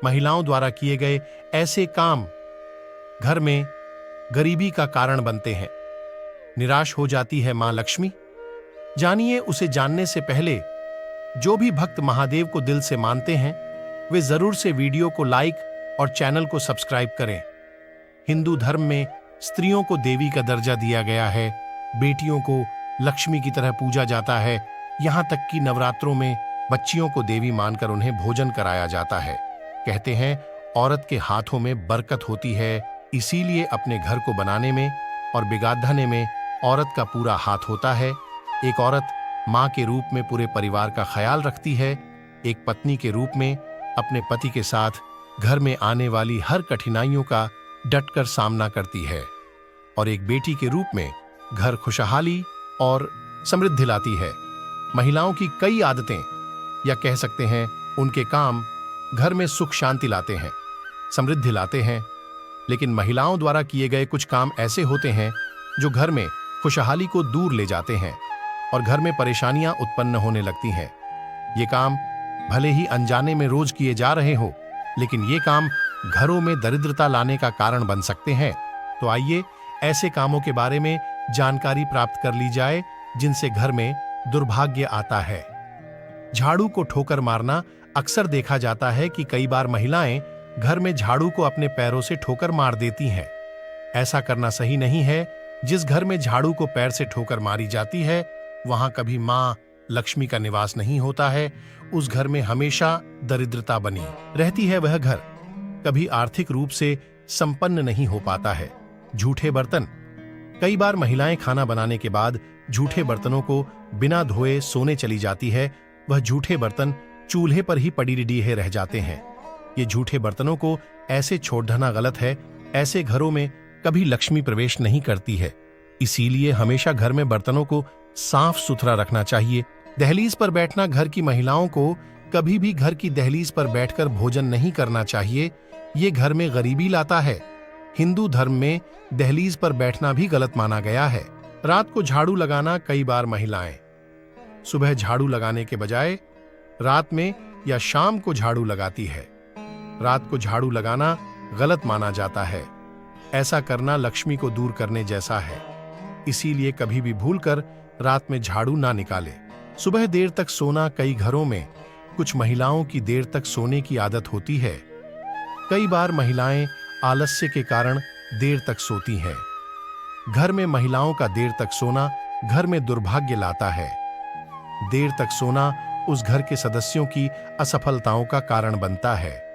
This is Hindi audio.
महिलाओं द्वारा किए गए ऐसे काम घर में गरीबी का कारण बनते हैं। निराश हो जाती है मां लक्ष्मी। जानिए उसे जानने से पहले जो भी भक्त महादेव को दिल से मानते हैं वे जरूर से वीडियो को लाइक और चैनल को सब्सक्राइब करें। हिंदू धर्म में स्त्रियों को देवी का दर्जा दिया गया है। बेटियों को लक्ष्मी की तरह पूजा जाता है। यहां तक कि नवरात्रों में बच्चियों को देवी मानकर उन्हें भोजन कराया जाता है। कहते हैं औरत के हाथों में बरकत होती है, इसीलिए अपने घर को बनाने में और बिगाड़ने में औरत का पूरा हाथ होता है। एक औरत मां के रूप में पूरे परिवार का ख्याल रखती है। एक पत्नी के रूप में अपने पति के साथ घर में आने वाली हर कठिनाइयों का डटकर सामना करती है और एक बेटी के रूप में घर खुशहाली और समृद्धि लाती है। महिलाओं की कई आदतें या कह सकते हैं उनके काम घर में सुख शांति लाते हैं, समृद्धि लाते हैं। लेकिन महिलाओं द्वारा किए गए कुछ काम ऐसे होते हैं जो घर में खुशहाली को दूर ले जाते हैं और घर में परेशानियां उत्पन्न होने लगती हैं। ये काम भले ही अनजाने में रोज किए जा रहे हो, लेकिन ये काम घरों में दरिद्रता लाने का कारण बन सकते हैं। तो आइए ऐसे कामों के बारे में जानकारी प्राप्त कर ली जाए जिनसे घर में दुर्भाग्य आता है। झाड़ू को ठोकर मारना अक्सर देखा जाता है कि कई बार महिलाएं घर में झाड़ू को अपने पैरों से ठोकर मार देती हैं। ऐसा करना सही नहीं है। जिस घर में झाड़ू को पैर से ठोकर मारी जाती है वहां कभी मां लक्ष्मी का निवास नहीं होता है। उस घर में हमेशा दरिद्रता बनी रहती है। वह घर कभी आर्थिक रूप से संपन्न नहीं हो पाता है। झूठे बर्तन। कई बार महिलाएं खाना बनाने के बाद झूठे बर्तनों को बिना धोए सोने चली जाती है। वह झूठे बर्तन चूल्हे पर ही पड़ी डीहे रह जाते हैं। ये झूठे बर्तनों को ऐसे छोड़ देना गलत है। ऐसे घरों में कभी लक्ष्मी प्रवेश नहीं करती है। इसीलिए हमेशा घर में बर्तनों को साफ सुथरा रखना चाहिए। दहलीज पर बैठना। घर की महिलाओं को कभी भी घर की दहलीज पर बैठकर भोजन नहीं करना चाहिए। ये घर में गरीबी लाता है। हिंदू धर्म में दहलीज पर बैठना भी गलत माना गया है। रात को झाड़ू लगाना। कई बार महिलाएं सुबह झाड़ू लगाने के बजाय रात में या शाम को झाड़ू लगाती है। रात को झाड़ू लगाना गलत माना जाता है। ऐसा करना लक्ष्मी को दूर करने जैसा है। इसीलिए कभी भी भूलकर रात में झाड़ू ना निकाले। सुबह देर तक सोना। कई घरों में कुछ महिलाओं की देर तक सोने की आदत होती है। कई बार महिलाएं आलस्य के कारण देर तक सोती हैं। घर में महिलाओं का देर तक सोना घर में दुर्भाग्य लाता है। देर तक सोना उस घर के सदस्यों की असफलताओं का कारण बनता है।